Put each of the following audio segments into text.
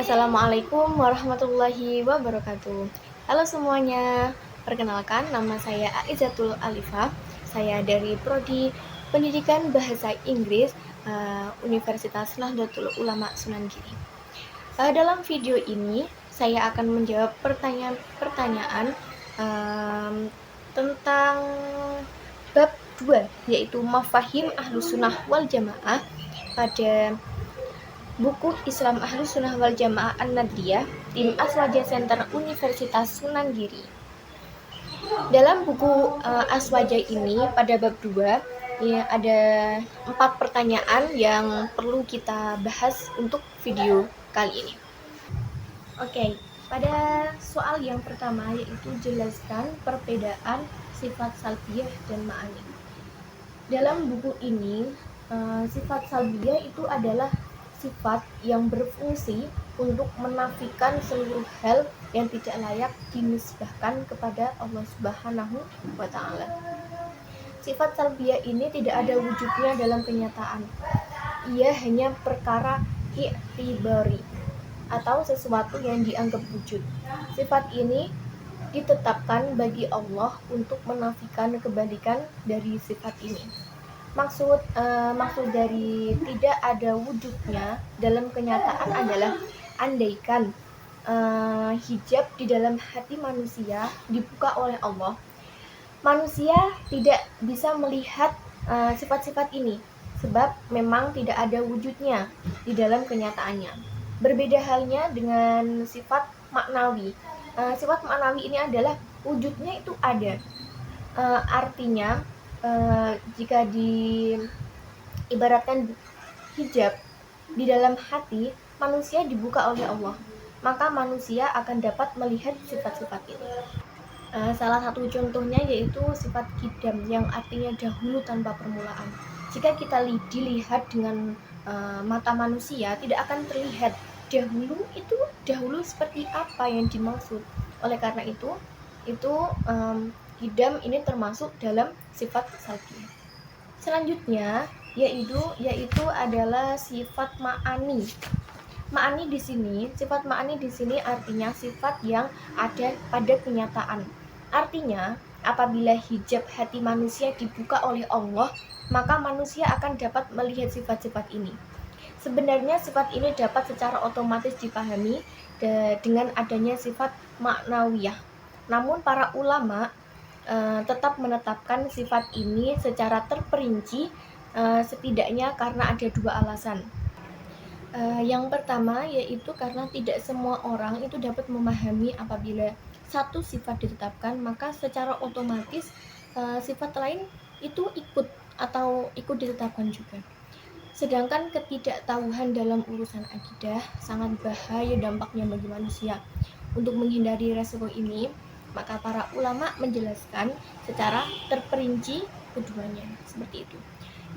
Assalamualaikum warahmatullahi wabarakatuh. Halo semuanya, perkenalkan nama saya Aizatul Alifah. Saya dari Prodi Pendidikan Bahasa Inggris Universitas Nahdlatul Ulama Sunan Giri. Dalam video ini saya akan menjawab pertanyaan-pertanyaan tentang bab 2, yaitu Mafahim Ahlus Sunnah wal Jamaah pada buku Islam Ahlus Sunnah wal Jamaah An-Nadliyah, tim Aswaja Center Universitas Sunan Giri. Dalam buku Aswaja ini pada bab 2 ya, ada 4 pertanyaan yang perlu kita bahas untuk video kali ini. Oke, pada soal yang pertama yaitu jelaskan perbedaan sifat salbiyah dan ma'ani. Dalam buku ini sifat salbiyah itu adalah sifat yang berfungsi untuk menafikan seluruh hal yang tidak layak dinisbahkan kepada Allah Subhanahu wa Ta'ala. Sifat salbiyah ini tidak ada wujudnya dalam kenyataan. Ia hanya perkara i'tibari atau sesuatu yang dianggap wujud. Sifat ini ditetapkan bagi Allah untuk menafikan kebalikan dari sifat ini. Maksud dari tidak ada wujudnya dalam kenyataan adalah andaikan hijab di dalam hati manusia dibuka oleh Allah, manusia tidak bisa melihat sifat-sifat ini sebab memang tidak ada wujudnya di dalam kenyataannya. Berbeda halnya dengan sifat maknawi. Sifat maknawi ini adalah wujudnya itu ada. Artinya jika diibaratkan hijab di dalam hati manusia dibuka oleh Allah, maka manusia akan dapat melihat sifat-sifat ini. Salah satu contohnya yaitu sifat kidam yang artinya dahulu tanpa permulaan. Jika kita dilihat dengan mata manusia tidak akan terlihat dahulu seperti apa yang dimaksud. Oleh karena itu kidam ini termasuk dalam sifat salbiyah. Selanjutnya yaitu adalah sifat ma'ani. Sifat ma'ani di sini artinya sifat yang ada pada kenyataan. Artinya, apabila hijab hati manusia dibuka oleh Allah, maka manusia akan dapat melihat sifat-sifat ini. Sebenarnya sifat ini dapat secara otomatis dipahami dengan adanya sifat maknawiyah. Namun para ulama tetap menetapkan sifat ini secara terperinci, setidaknya karena ada 2 alasan. Yang pertama yaitu karena tidak semua orang itu dapat memahami apabila satu sifat ditetapkan, maka secara otomatis sifat lain itu ikut ditetapkan juga. Sedangkan ketidaktahuan dalam urusan akidah sangat bahaya dampaknya bagi manusia. Untuk menghindari resiko ini, maka para ulama menjelaskan secara terperinci keduanya, seperti itu.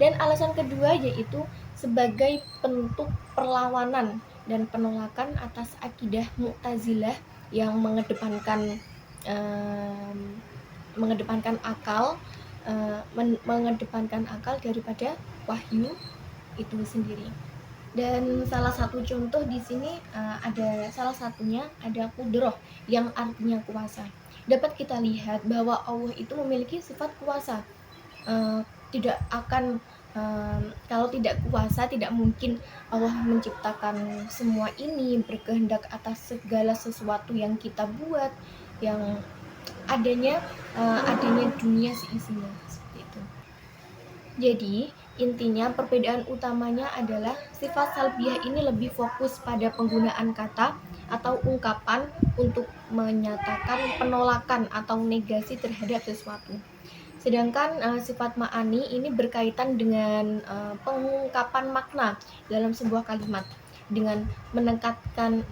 Dan alasan kedua yaitu sebagai bentuk perlawanan dan penolakan atas akidah Mu'tazilah yang mengedepankan akal daripada wahyu itu sendiri. Dan salah satu contoh di sini salah satunya ada qudroh yang artinya kuasa. Dapat kita lihat bahwa Allah itu memiliki sifat kuasa. Kalau tidak kuasa, tidak mungkin Allah menciptakan semua ini, berkehendak atas segala sesuatu yang kita buat, yang adanya dunia seisinya, seperti itu. Jadi intinya perbedaan utamanya adalah sifat salbiyah ini lebih fokus pada penggunaan kata atau ungkapan untuk menyatakan penolakan atau negasi terhadap sesuatu. Sedangkan sifat ma'ani ini berkaitan dengan pengungkapan makna dalam sebuah kalimat dengan menekankan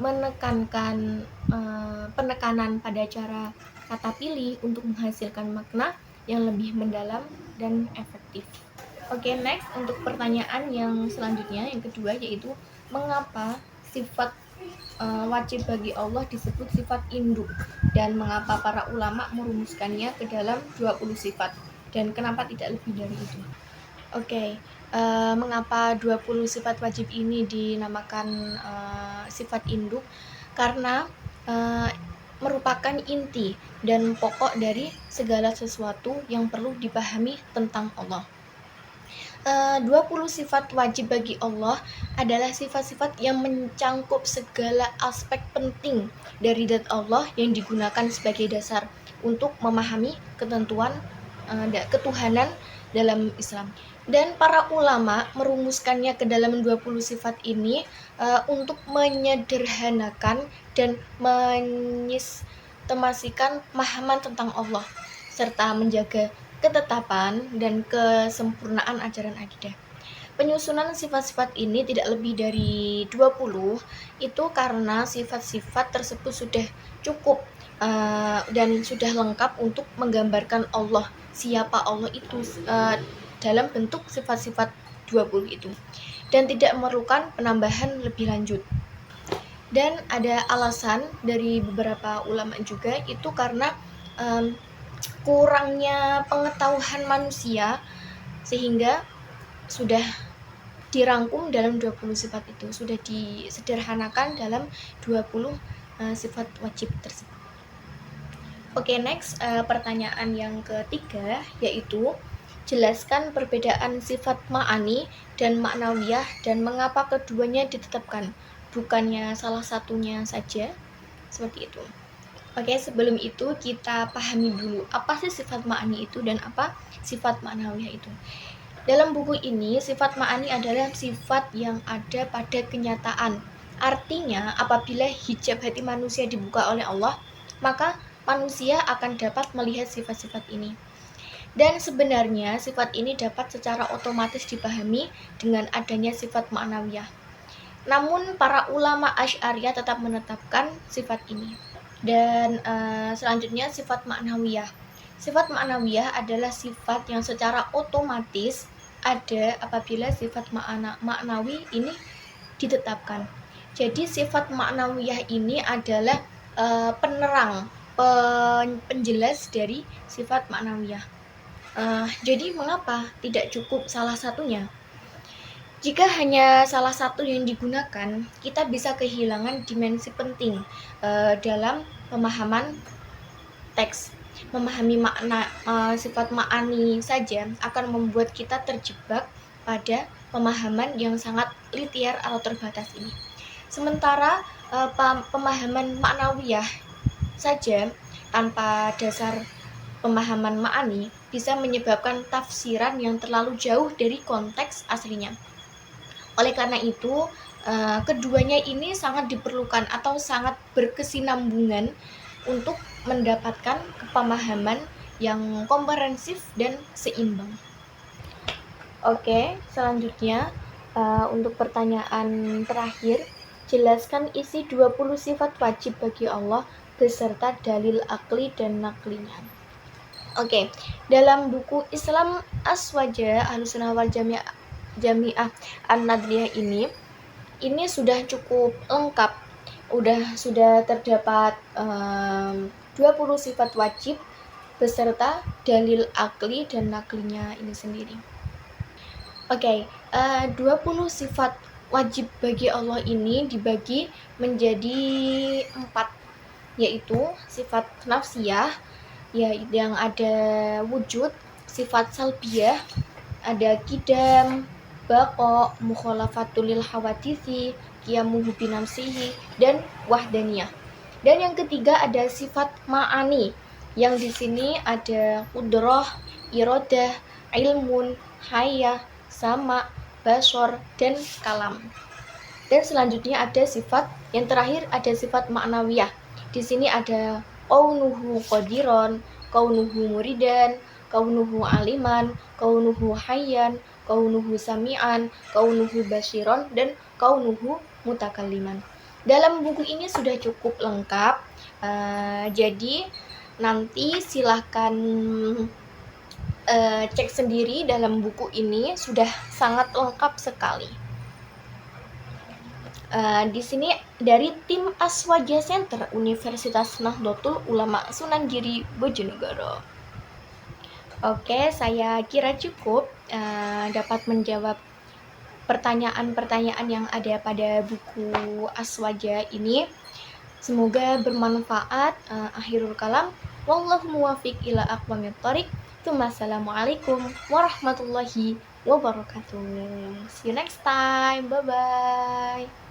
penekanan pada cara kata pilih untuk menghasilkan makna yang lebih mendalam dan efektif. Oke, next untuk pertanyaan yang selanjutnya, yang kedua yaitu mengapa sifat wajib bagi Allah disebut sifat induk dan mengapa para ulama merumuskannya ke dalam 20 sifat dan kenapa tidak lebih dari itu. Oke, mengapa 20 sifat wajib ini dinamakan sifat induk karena merupakan inti dan pokok dari segala sesuatu yang perlu dipahami tentang Allah. 20 sifat wajib bagi Allah adalah sifat-sifat yang mencangkup segala aspek penting dari zat Allah yang digunakan sebagai dasar untuk memahami ketentuan ketuhanan dalam Islam. Dan para ulama merumuskannya ke dalam 20 sifat ini untuk menyederhanakan dan menyistemasikan pemahaman tentang Allah serta menjaga ketetapan dan kesempurnaan ajaran akidah. Penyusunan sifat-sifat ini tidak lebih dari 20 itu karena sifat-sifat tersebut sudah cukup dan sudah lengkap untuk menggambarkan Allah, siapa Allah itu dalam bentuk sifat-sifat 20 itu, dan tidak memerlukan penambahan lebih lanjut. Dan ada alasan dari beberapa ulama juga, itu karena kurangnya pengetahuan manusia sehingga sudah dirangkum dalam 20 sifat itu, sudah disederhanakan dalam 20 sifat wajib tersebut. Oke, next, pertanyaan yang ketiga yaitu jelaskan perbedaan sifat ma'ani dan ma'nawiyah dan mengapa keduanya ditetapkan, bukannya salah satunya saja, seperti itu. Oke, sebelum itu kita pahami dulu apa sih sifat ma'ani itu dan apa sifat ma'nawiyah itu. Dalam buku ini, sifat ma'ani adalah sifat yang ada pada kenyataan. Artinya, apabila hijab hati manusia dibuka oleh Allah, maka manusia akan dapat melihat sifat-sifat ini. Dan sebenarnya sifat ini dapat secara otomatis dipahami dengan adanya sifat ma'nawiyah. Namun para ulama Asy'ariyah tetap menetapkan sifat ini. Dan selanjutnya sifat ma'nawiyah. Sifat ma'nawiyah adalah sifat yang secara otomatis ada apabila sifat ma'nawi ini ditetapkan. Jadi sifat ma'nawiyah ini adalah penerang, penjelas dari sifat ma'nawiyah. Jadi mengapa tidak cukup salah satunya? Jika hanya salah satu yang digunakan, kita bisa kehilangan dimensi penting dalam pemahaman teks. Memahami makna sifat ma'ani saja akan membuat kita terjebak pada pemahaman yang sangat linear atau terbatas ini. Sementara pemahaman ma'nawiyah saja tanpa dasar pemahaman ma'ani bisa menyebabkan tafsiran yang terlalu jauh dari konteks aslinya. Oleh karena itu, keduanya ini sangat diperlukan atau sangat berkesinambungan untuk mendapatkan pemahaman yang komprehensif dan seimbang. Oke, selanjutnya untuk pertanyaan terakhir, jelaskan isi 20 sifat wajib bagi Allah beserta dalil akli dan naklinya. Oke, dalam buku Islam Aswaja Ahlussunnah wal Jami'ah An-Nadliyah ini sudah cukup lengkap. Sudah terdapat 20 sifat wajib beserta dalil akli dan naklinya ini sendiri. Oke, 20 sifat wajib bagi Allah ini dibagi menjadi 4, yaitu sifat nafsiyah yang ada wujud, sifat salbiyah ada qidam, baqa, mukhalafatul lil hawaditsi, qiyamuhu binafsihi, dan wahdaniyah. Dan yang ketiga ada sifat ma'ani, yang di sini ada qudrah, iradah, ilmun, hayah, sama, basor, dan kalam. Dan selanjutnya ada sifat yang terakhir, ada sifat ma'nawiyah. Di sini ada kaunuhu qadiron, kaunuhu muridan, kaunuhu aliman, kaunuhu hayyan, kaunuhu sami'an, kaunuhu basyiron, dan kaunuhu mutakalliman. Dalam buku ini sudah cukup lengkap, jadi nanti silahkan cek sendiri dalam buku ini, sudah sangat lengkap sekali. Di sini dari tim Aswaja Center Universitas Nahdlatul Ulama Sunan Giri Bojonegoro. Oke, saya kira cukup dapat menjawab pertanyaan-pertanyaan yang ada pada buku Aswaja ini. Semoga bermanfaat. Akhirul kalam, wallahu muwafiq ila aqwamit thoriq. Assalamualaikum warahmatullahi wabarakatuh. See you next time. Bye bye.